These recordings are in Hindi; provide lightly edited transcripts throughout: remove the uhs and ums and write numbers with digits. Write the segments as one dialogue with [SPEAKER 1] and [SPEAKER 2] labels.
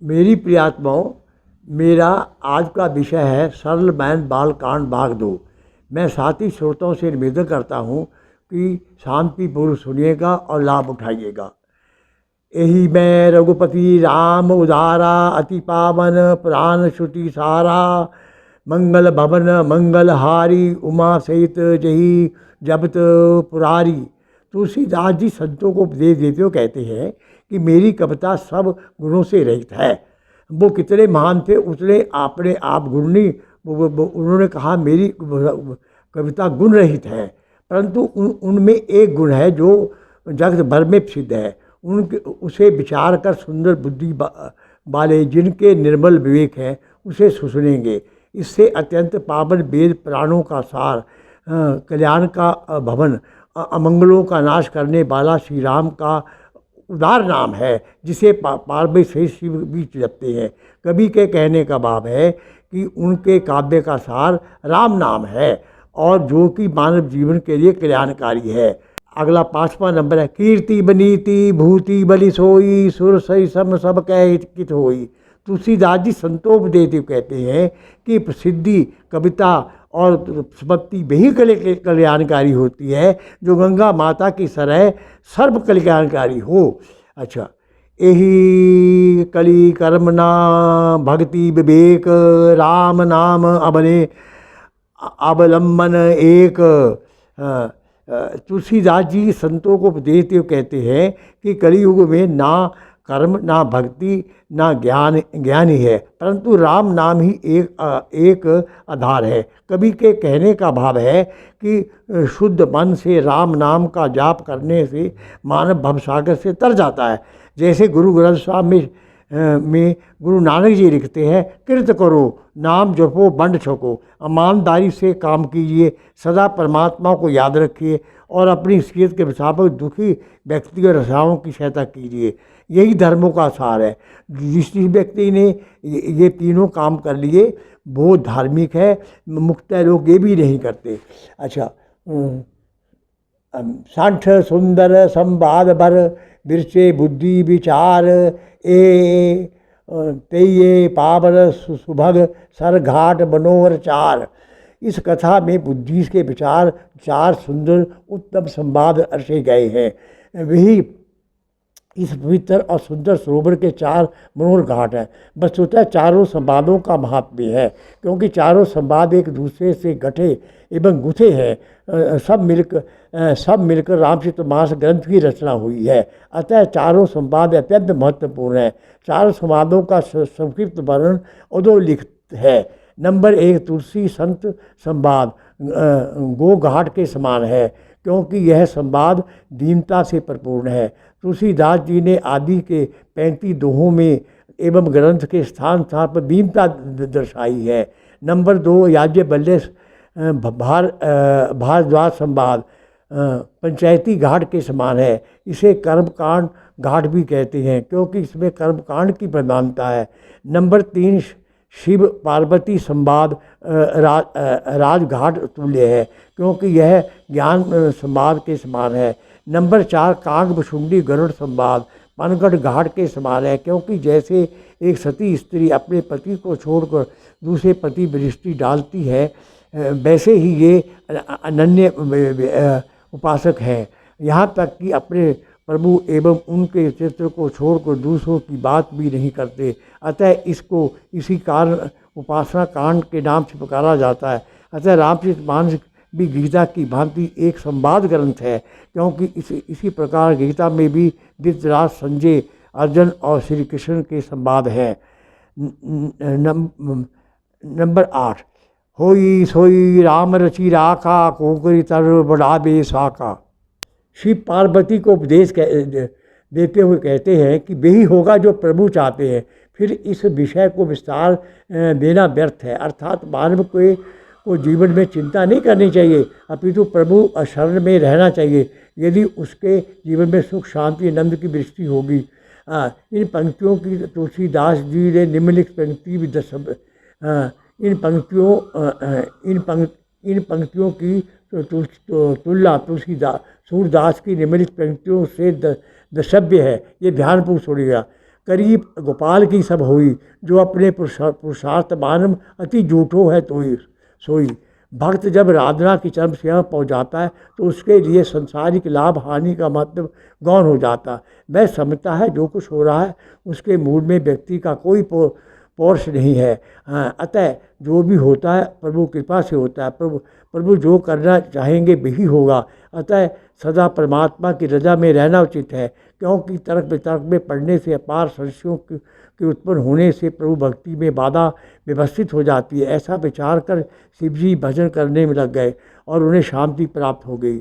[SPEAKER 1] मेरी प्रियात्माओं, मेरा आज का विषय है सरल बैन बाल कांड भाग 2। मैं साथी श्रोताओं से निवेदन करता हूँ कि शांतिपूर्वक सुनिएगा और लाभ उठाइएगा। यही मैं रघुपति राम उदारा, अति पावन पुराण श्रुति सारा, मंगल भवन मंगलहारी, उमा सहित जही जपत पुरारी। तुलसीदास जी संतों को उपदेश देते हुए कहते हैं कि मेरी कविता सब गुणों से रहित है। वो कितने महान थे उतने अपने आप गुण नहीं, उन्होंने कहा मेरी कविता गुण रहित है, परंतु उनमें एक गुण है जो जगत भर में प्रसिद्ध है। उनके उसे विचार कर सुंदर बुद्धि वाले जिनके निर्मल विवेक है उसे सुनेंगे। इससे अत्यंत पावन वेद पुराणों का सार, कल्याण का भवन, अमंगलों का नाश करने वाला श्री राम का उदार नाम है, जिसे पार्वती सहित शिव भी जपते हैं। कवि के कहने का भाव है कि उनके काव्य का सार राम नाम है और जो कि मानव जीवन के लिए कल्याणकारी है। अगला 5वां नंबर है, कीर्ति बनीति भूति बलि सोई, सुर सही सम सब कह कित होई। तुलसीदास जी संतोपदेश कहते हैं कि प्रसिद्धि, कविता और संपत्ति वही कल्याणकारी होती है जो गंगा माता की तरह सर्व कल्याणकारी हो। अच्छा, यही कली कर्मना भक्ति विवेक, राम नाम अबने अवलंबन एक। तुलसीदास जी संतों को उपदेश देते कहते हैं कि कलयुग में ना कर्म, ना भक्ति, ना ज्ञान ही है, परंतु राम नाम ही एक आधार है। कवि के कहने का भाव है कि शुद्ध मन से राम नाम का जाप करने से मानव भवसागर से तर जाता है। जैसे गुरु ग्रंथ साहब में गुरु नानक जी लिखते हैं, कृत करो नाम जपो बंड छको, ईमानदारी से काम कीजिए, सदा परमात्मा को याद रखिए और अपनी सीरत के मुताबिक दुखी व्यक्ति और रसाओं की सहायता कीजिए। यही धर्मों का सार है। जिस व्यक्ति ने ये तीनों काम कर लिए वो धार्मिक है। मुक्त लोग ये भी नहीं करते। अच्छा, सांठ सुंदर संवाद भर, बिरचे बुद्धि विचार, ए तेये पावन सुभग सर घाट मनोहर चार। इस कथा में बुद्धि के विचार, चार सुंदर उत्तम संवाद अर्चे गए हैं। वही इस पवित्र और सुंदर सरोवर के चार मनोहर घाट हैं। वस्तुतः चारों संवादों का महात्म्य है, क्योंकि चारों संवाद एक दूसरे से गठे एवं गुथे हैं। सब मिलकर रामचरितमानस ग्रंथ की रचना हुई है। अतः चारों संवाद अत्यंत महत्वपूर्ण हैं। चारों संवादों का संक्षिप्त वर्णन अधोलिखित है। नंबर 1, तुलसी संत संवाद गो घाट के समान है, क्योंकि यह संवाद दीनता से परिपूर्ण है। तुलसीदास जी ने आदि के 35 दोहों में एवं ग्रंथ के स्थान स्थान पर दीनता दर्शाई है। नंबर 2, याज्ञवल्क्य भारद्वाज संवाद पंचायती घाट के समान है। इसे कर्मकांड घाट भी कहते हैं, क्योंकि इसमें कर्मकांड की प्रधानता है। नंबर 3, शिव पार्वती संवाद राजघाट तुल्य है, क्योंकि यह ज्ञान संवाद के समान है। नंबर 4, कांगभुशुंडी गरुड़ संवाद पनगढ़ घाट के समान है, क्योंकि जैसे एक सती स्त्री अपने पति को छोड़कर दूसरे पति दृष्टि डालती है, वैसे ही ये अनन्य उपासक हैं। यहाँ तक कि अपने प्रभु एवं उनके चित्र को छोड़कर दूसरों की बात भी नहीं करते। अतः इसको इसी कारण उपासना कांड के नाम से पुकारा जाता है। अतः रामचरितमानस भी गीता की भांति एक संवाद ग्रंथ है, क्योंकि इसी प्रकार गीता में भी धृतराज, संजय, अर्जुन और श्री कृष्ण के संवाद हैं। नंबर 8, होई सोई राम रचि राखा, कोकरी तर बढ़ावे साका। शिव पार्वती को उपदेश देते हुए कहते हैं कि वही होगा जो प्रभु चाहते हैं। फिर इस विषय को विस्तार देना व्यर्थ है। अर्थात मानव को जीवन में चिंता नहीं करनी चाहिए, अपितु प्रभु शरण में रहना चाहिए। यदि उसके जीवन में सुख शांति आनंद की दृष्टि होगी। इन पंक्तियों की तुलसीदास जी ने निम्नलिखित पंक्ति भी इन पंक्तियों की तुलना सूरदास की निम्नलिखित पंक्तियों से द्रष्टव्य है। ये ध्यानपूर्वक सुनिएगा। करीब गोपाल की सब हुई, जो अपने पुरुषार्थ मानव अति झूठो है तो ही सोई। भक्त जब राधना की चरम सीमा पहुँच जाता है तो उसके लिए संसारिक लाभ हानि का महत्व गौण हो जाता। वह समझता है जो कुछ हो रहा है उसके मूल में व्यक्ति का कोई पौरुष नहीं है। हाँ, अतः जो भी होता है प्रभु कृपा से होता है। प्रभु जो करना चाहेंगे वही होगा। अतः सदा परमात्मा की रजा में रहना उचित है, क्योंकि तर्क वितर्क में पढ़ने से अपार संशयों के उत्पन्न होने से प्रभु भक्ति में बाधा व्यवस्थित हो जाती है। ऐसा विचार कर शिवजी भजन करने में लग गए और उन्हें शांति प्राप्त हो गई।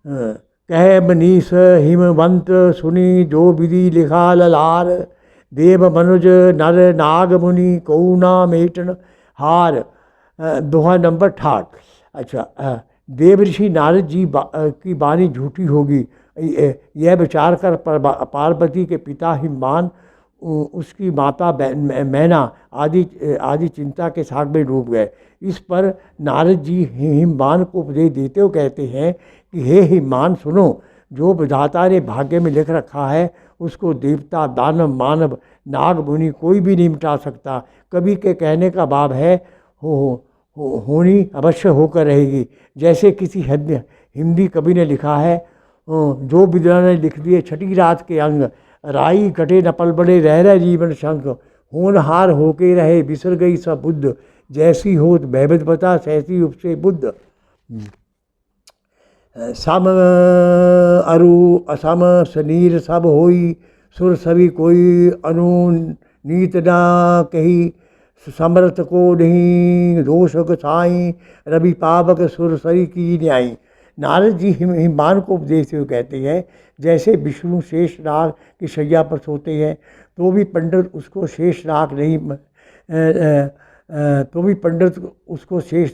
[SPEAKER 1] कह मनीष हिमवंत सुनी जो विधि लिखा ललार, देव मनुज नर नाग मुनि कऊ ना मेटन हार। दोहा नंबर 68। अच्छा, देव ऋषि नारद जी की वाणी झूठी होगी, यह विचार कर पार्वती के पिता हिमवान, उसकी माता मैना आदि चिंता के साग में डूब गए। इस पर नारद जी हिमवान को उपदेश देते हुए कहते हैं कि हे हिमवान सुनो, जो विधाता ने भाग्य में लिख रखा है उसको देवता दानव मानव नाग मुनि कोई भी नहीं मिटा सकता। कवि के कहने का भाव है होनी अवश्य होकर रहेगी। जैसे किसी हिंदी कवि ने लिखा है, जो विद्या ने लिख दिए छठी रात के अंग, राई कटे न पल बड़े रह रहे जीवन शंख, होनहार होके रहे बिसर गई सब बुद्ध, जैसी होत भयभत बता सहसी उपसे बुद्ध। सम अरु असम सनीर सब होई, सुर सभी कोई अनुनीत ना कही, समर्थ को नहीं दोषक साई, रवि पावक सुर सरी की न्यायी। नारद जी हिमवान को उपदेश हुए कहते हैं, जैसे विष्णु शेष नाग की शैया पर सोते हैं तो भी पंडित उसको शेष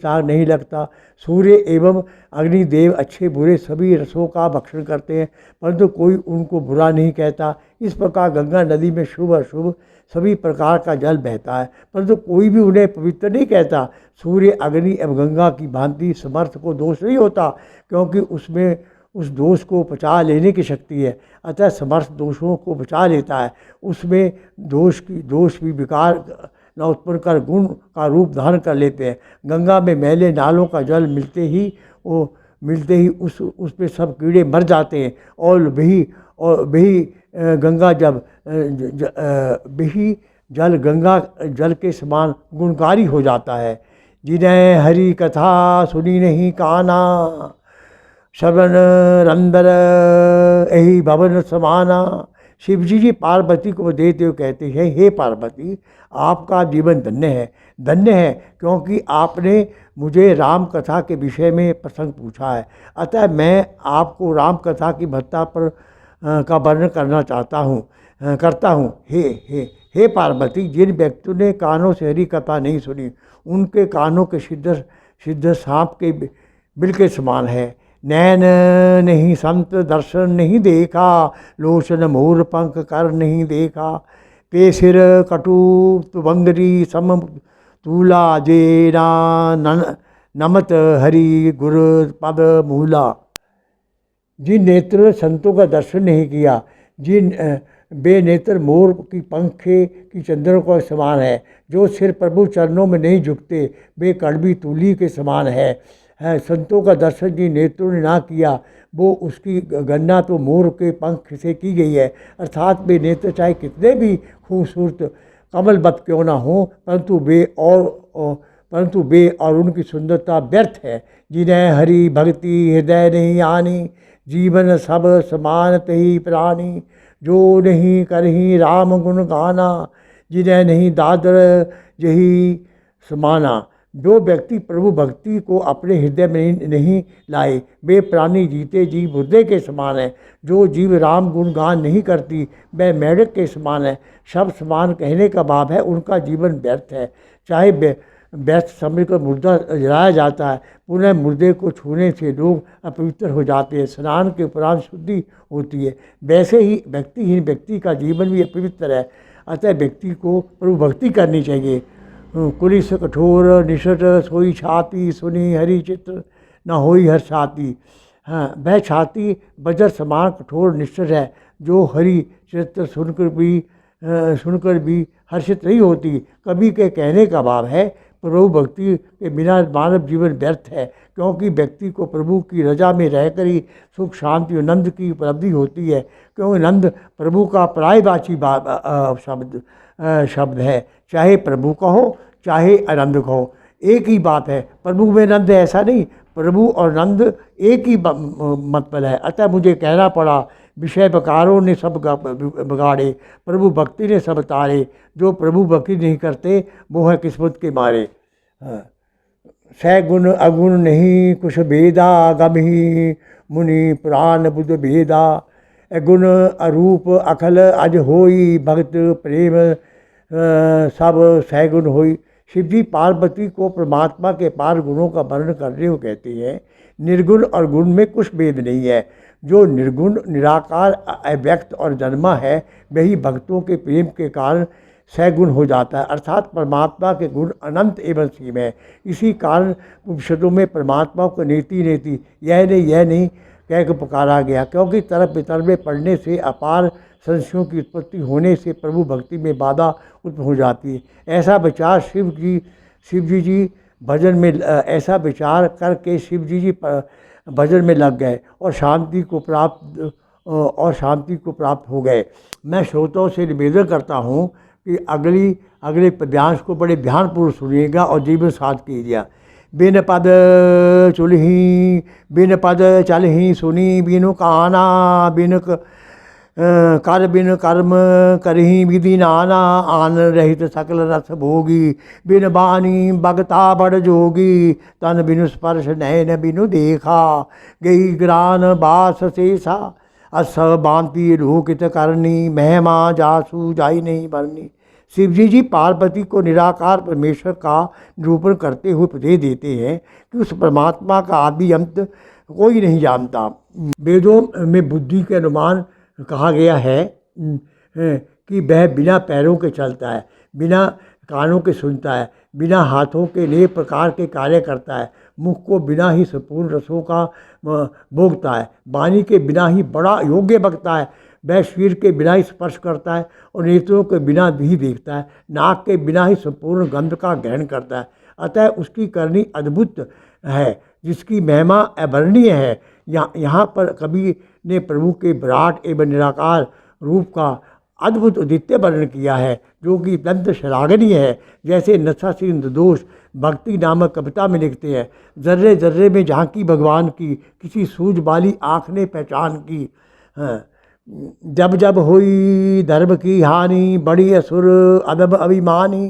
[SPEAKER 1] नाग नहीं लगता। सूर्य एवं अग्निदेव अच्छे बुरे सभी रसों का भक्षण करते हैं, परंतु कोई उनको बुरा नहीं कहता। इस प्रकार गंगा नदी में शुभ अशुभ सभी प्रकार का जल बहता है, परंतु कोई भी उन्हें पवित्र नहीं कहता। सूर्य अग्नि एवं गंगा की भांति समर्थ को दोष नहीं होता, क्योंकि उसमें उस दोष को पचा लेने की शक्ति है। अतः समर्थ दोषों को बचा लेता है। उसमें दोष भी विकार न उत्पन्न कर गुण का रूप धारण कर लेते हैं। गंगा में मैले नालों का जल मिलते ही उस पे सब कीड़े मर जाते हैं, और वही गंगा जल गंगा जल के समान गुणकारी हो जाता है। जिन्हें हरि कथा सुनी नहीं काना, श्रवण रंदर यही भवन समाना। शिव जी पार्वती को देते हुए कहते हैं, हे पार्वती, आपका जीवन धन्य है क्योंकि आपने मुझे राम कथा के विषय में प्रसंग पूछा है। अतः मैं आपको राम कथा की महत्ता पर का वर्णन करता हूँ। हे पार्वती, जिन व्यक्तियों ने कानों से हरि कथा नहीं सुनी, उनके कानों के सिद्ध सांप के बिल के समान है। नैन नहीं संत दर्शन नहीं देखा, लोचन मोर पंख कर नहीं देखा, पे सिर कटु तुबंगरी सम तूला जेना नमत हरि गुरु पद मूला। जिन नेत्र संतों का दर्शन नहीं किया, जिन बेनेत्र मोर की पंखे की चंद्रों का समान है, जो सिर प्रभु चरणों में नहीं झुकते वे कड़वी तूली के समान है। संतों का दर्शन जिन नेत्रों ने ना किया, वो उसकी गणना तो मोर के पंख से की गई है। अर्थात वे नेत्र चाहे कितने भी खूबसूरत कमलवत क्यों ना हो, परंतु वे और उनकी सुंदरता व्यर्थ है। जिन्हें हरि भक्ति हृदय नहीं आनी, जीवन सब समानत ही प्राणी, जो नहीं करही राम गुण गाना, जिन्हें नहीं दादर यही समाना। जो व्यक्ति प्रभु भक्ति को अपने हृदय में नहीं लाए, वे प्राणी जीते जी मुर्दे के समान है। जो जीव राम गुणगान नहीं करती, वह मेढक के समान है। सब समान कहने का भाव है उनका जीवन व्यर्थ है। चाहे व्यर्थ समय को मुर्दा जलाया जाता है, पुनः मुर्दे को छूने से लोग अपवित्र हो जाते हैं। स्नान के उपरांत शुद्धि होती है, वैसे ही व्यक्तिहीन व्यक्ति का जीवन भी अपवित्र है। अतः व्यक्ति को प्रभु भक्ति करनी चाहिए। कुलिस कठोर निषट सोई छाती, सुनी हरि चित्र न होई हर छाती। हाँ, वह छाती बजर समान कठोर निष्ठुर है, जो हरि चित्र सुनकर भी सुनकर भी हर्षित नहीं होती। कवि के कहने का भाव है, प्रभु भक्ति के बिना मानव जीवन व्यर्थ है, क्योंकि व्यक्ति को प्रभु की रजा में रहकर ही सुख शांति और नंद की उपलब्धि होती है। क्योंकि नंद प्रभु का पर्यायवाची शब्द है, चाहे प्रभु का हो चाहे आनंद का हो, एक ही बात है। प्रभु में नंद है ऐसा नहीं, प्रभु और नंद एक ही मतलब है। अतः मुझे कहना पड़ा, विषय बकारों ने सब बिगाड़े, प्रभु भक्ति ने सब तारे, जो प्रभु भक्ति नहीं करते वो है किस्मत के मारे। सैगुण अगुण नहीं कुछ भेदा, गम ही मुनि पुराण बुध भेदा, गुण अरूप अखल अज होई, भक्त प्रेम सब सैगुण होई। शिव जी पार्वती को परमात्मा के पार गुणों का वर्णन करने को कहते हैं। निर्गुण और गुण में कुछ भेद नहीं है। जो निर्गुण निराकार अव्यक्त और जन्मा है वही भक्तों के प्रेम के कारण सैगुण हो जाता है, अर्थात परमात्मा के गुण अनंत एवं सीम है। इसी कारण उपनिषदों में परमात्मा को नेति नेति यह नहीं कह के पुकारा गया, क्योंकि तरफ वितर में पढ़ने से अपार संशयों की उत्पत्ति होने से प्रभु भक्ति में बाधा उत्पन्न हो जाती है। ऐसा विचार शिव जी भजन में ऐसा विचार करके शिव जी भजन में लग गए और शांति को प्राप्त हो गए। मैं श्रोताओं से निवेदन करता हूँ कि अगले पद्यांश को बड़े ध्यानपूर्वक सुनिएगा और जीवन साथ कीजिए। बिन पद चुलही बिन पद चलही सुनी बिनु काना, बिन कर बिन कर्म करही विधि नाना, आन रहित सकल रस भोगी, बिन बानी बगता बड़ जोगी, तन बिनु स्पर्श नैन बिनु देखा, गई ग्रान बास शेषा, अस बांति लोकित करनी, महिमा जासु जाई नहीं बरनी। शिव जी पार्वती को निराकार परमेश्वर का निरूपण करते हुए उपदेश देते हैं कि उस परमात्मा का आदि अंत कोई नहीं जानता। वेदों में बुद्धि के अनुमान कहा गया है कि वह बिना पैरों के चलता है, बिना कानों के सुनता है, बिना हाथों के अनेक प्रकार के कार्य करता है, मुख को बिना ही संपूर्ण रसों का भोगता है, वाणी के बिना ही बड़ा योग्य बकता है, वह शरीर के बिना ही स्पर्श करता है और नेत्रों के बिना भी देखता है, नाक के बिना ही संपूर्ण गंध का ग्रहण करता है। अतः उसकी करनी अद्भुत है, जिसकी महिमा अवर्णनीय है। यहाँ पर कवि ने प्रभु के विराट एवं निराकार रूप का अद्भुत अद्वितीय वर्णन किया है, जो कि अत्यंत श्लाघनीय है। जैसे नत्थासीन दोष भक्ति नामक कविता में लिखते हैं, जर्रे जर्रे में झांकी भगवान की, किसी सूझ वाली आँख ने पहचान की। जब जब हुई धर्म की हानि, बड़ी असुर अदब अभिमानी,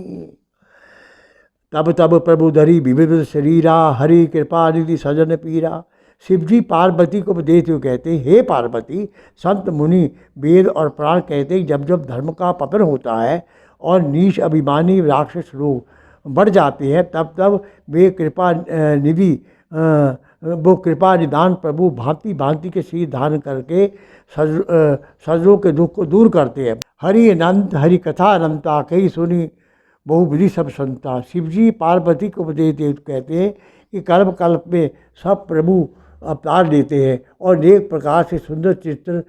[SPEAKER 1] तब तब प्रभु धरी विविध शरीरा, हरि कृपा निधि सजन पीरा। शिव जी पार्वती को उपदेश हुए कहते हैं, हे पार्वती, संत मुनि वेद और प्राण कहते हैं जब जब धर्म का पतन होता है और नीच अभिमानी राक्षस लोग बढ़ जाते हैं, तब तब वे कृपा निदान प्रभु भांति भांति के शरीर धारण करके सजरों के दुख को दूर करते हैं। हरि अनंत हरि कथा अनंता, कही सुनी बहुविधि सब संता। शिव जी पार्वती को उपदेश देते कहते हैं कि कर्म कल्प में सब प्रभु अवतार लेते हैं और अनेक प्रकार से सुंदर चित्र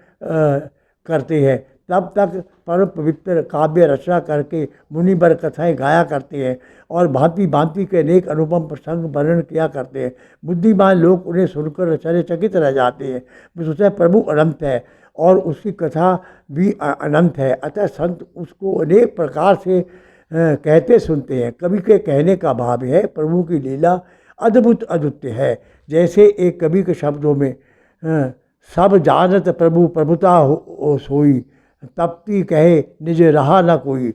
[SPEAKER 1] करते हैं। तब तक परम पवित्र काव्य रचना करके मुनिवर कथाएं गाया करते हैं और भांति भांति के अनेक अनुपम प्रसंग वर्णन किया करते हैं। बुद्धिमान लोग उन्हें सुनकर आश्चर्यचकित रह जाते हैं। सोचते प्रभु अनंत है और उसकी कथा भी अनंत है, अतः संत उसको अनेक प्रकार से कहते सुनते हैं। कवि के कहने का भाव है, प्रभु की लीला अद्भुत अद्वितीय है। जैसे एक कवि के शब्दों में, सब जानत प्रभु प्रभुता हो सोई, तपती कहे निज रहा न कोई।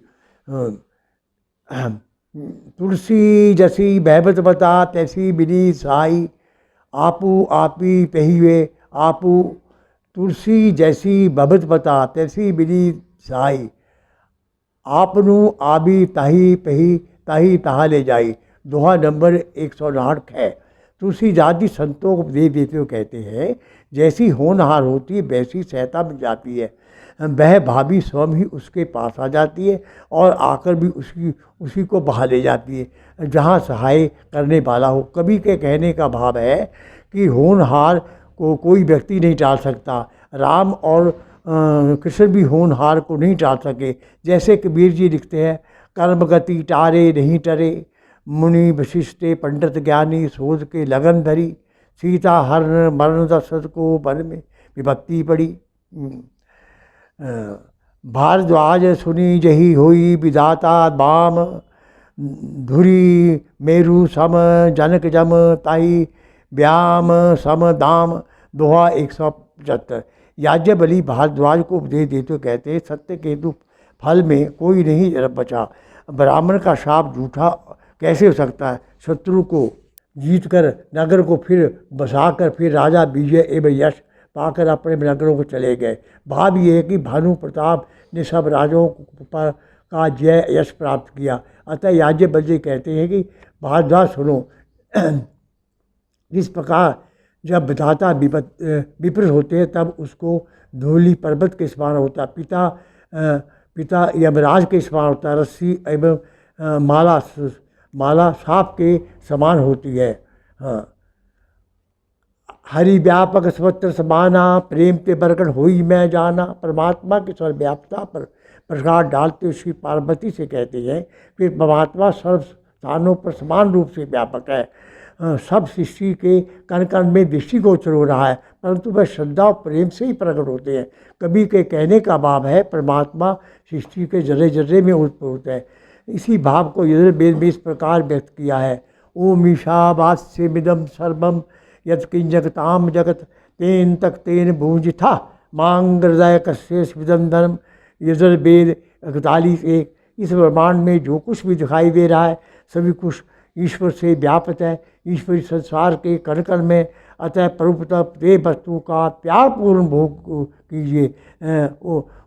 [SPEAKER 1] तुलसी जसी बहबत बता, तैसी बिनी साई, आपू आपी पहिए आपू। तुलसी जैसी बहबत बता, तैसी बिनी साई, आपनू आबी ताही पही ताही तहा ले जाई। दोहा नंबर 159 है। तुलसी जाति संतों को उपदेश देते हुए कहते हैं, जैसी होनहार होती है वैसी सहायता मिल जाती है। वह भाभी स्वयं ही उसके पास आ जाती है और आकर भी उसी को बहा ले जाती है जहाँ सहाय करने वाला हो। कवि के कहने का भाव है कि होनहार को कोई व्यक्ति नहीं टाल सकता। राम और कृष्ण भी होनहार को नहीं टाल सके। जैसे कबीर जी लिखते हैं, कर्म गति टारे नहीं टरे, मुनि वशिष्ठे पंडित ज्ञानी शोध के लगन धरी, सीता हरण मरण दशरथ को वन में विपत्ति पड़ी। भारद्वाज सुनी जही हुई विधाता बाम, धुरी मेरु सम जनक जम ताई व्याम सम दाम। दोहा 175। याज्ञवल्ली भारद्वाज को उपदेश देते कहते हैं, सत्य केतु फल में कोई नहीं बचा। ब्राह्मण का शाप झूठा कैसे हो सकता है। शत्रु को जीतकर नगर को फिर बसाकर फिर राजा विजय एवं यश पाकर अपने नगरों को चले गए। भाव ये है कि भानु प्रताप ने सब राजाओं पर का जय यश प्राप्त किया। अतः याज्ञवल्क्य कहते हैं कि भारद्वाज सुनो, इस प्रकार जब विधाता विपरीत होते हैं तब उसको धूलि पर्वत के समान होता, पिता यमराज के समान होता, रस्सी एवं माला सांप के समान होती है। हाँ, हरि व्यापक सर्वत्र समाना, प्रेम के बरकन होई मैं जाना। परमात्मा की सर्वव्यापता पर प्रकाश डालते श्री पार्वती से कहते हैं कि परमात्मा सर्व स्थानों पर समान रूप से व्यापक है। सब सृष्टि के कण कण में दृष्टिगोचर हो रहा है, परंतु वह श्रद्धा और प्रेम से ही प्रकट होते हैं। कवि के कहने का भाव है, परमात्मा सृष्टि के जर्रे जर्रे में उत्पन्न है। इसी भाव को यजुर्वेद में इस प्रकार व्यक्त किया है, ओम ईशावास्यमिदं सर्वम यत्किंजगताम जगत तेन तक तेन भूंजिथा मांग हृदय कस्येदं धर्म। यजुर्वेद 41। इस ब्रह्मांड में जो कुछ भी दिखाई दे रहा है सभी कुछ ईश्वर से व्याप्त है, ईश्वरी संसार के कण कण में। अतः प्रभुतः प्रत्येक वस्तु का प्यारपूर्ण भोग कीजिए,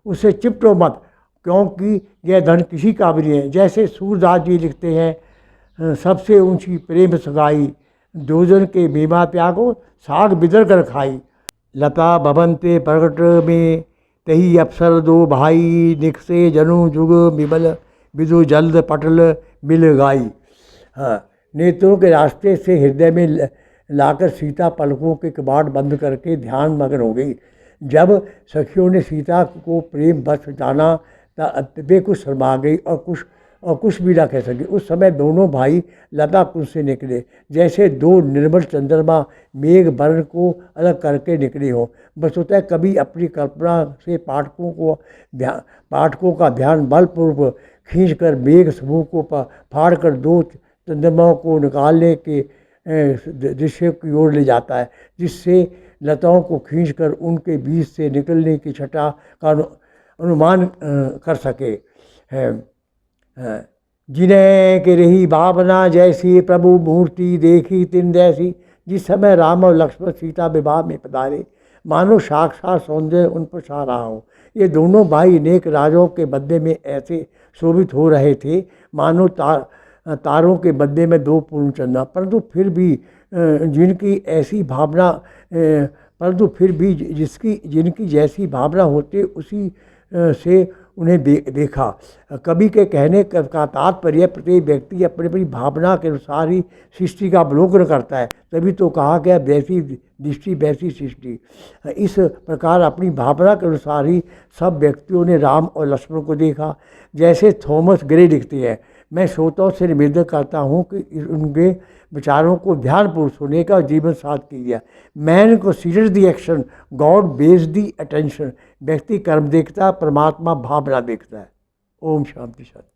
[SPEAKER 1] उससे चिपटो मत, क्योंकि यह धन किसी का भी नहीं है। जैसे सूरदास जी लिखते हैं, सबसे ऊंची प्रेम सगाई, दोजन के बीमा त्यागो साग बिदर कर खाई। लता भवनते प्रगट में तही अप्सर दो भाई, निकसे जनु जुग विमल विदु जल्द पटल मिल गाई। हाँ, नेत्रों के रास्ते से हृदय में लाकर सीता पलकों के कबाड़ बंद करके ध्यान मग्न हो गई। जब सखियों ने सीता को प्रेम बस जाना वे कुछ शर्मा गई और कुछ भी ना कह सकी। उस समय दोनों भाई लता कुंज से निकले, जैसे दो निर्मल चंद्रमा मेघ वर्ण को अलग करके निकले हों। वस्तुतः कभी अपनी कल्पना से पाठकों का ध्यान बलपूर्वक खींचकर मेघ समूह को फाड़कर दो चंद्रमाओं को निकालने के दृश्य की ओर ले जाता है, जिससे लताओं को खींचकर उनके बीच से निकलने की छटा का अनुमान कर सके। जिन्हें के रही भावना जैसी प्रभु मूर्ति देखी तिन जैसी। जिस समय राम और लक्ष्मण सीता विवाह में पधारे, मानो साक्षात सौंदर्य उन पर छा रहा हो। ये दोनों भाई नेक राजाओं के बदले में ऐसे शोभित हो रहे थे मानो तारों के बदले में दो पूर्ण चंद्रमा। परंतु फिर भी जिनकी जैसी भावना होती उसी से उन्हें देखा। कवि के कहने का तात्पर्य प्रत्येक व्यक्ति अपनी अपनी भावना के अनुसार ही सृष्टि का अवलोकन करता है, तभी तो कहा गया वैसी दृष्टि वैसी सृष्टि। इस प्रकार अपनी भावना के अनुसार ही सब व्यक्तियों ने राम और लक्ष्मण को देखा। जैसे थॉमस ग्रे लिखते हैं, मैं श्रोताओं से निवेदन करता हूँ कि उनके विचारों को ध्यानपूर्वक सुनने का जीवन साथ कीजिए। Man consider the action, God based the attention. व्यक्ति कर्म देखता है, परमात्मा भावना देखता है। ओम शांति शांति।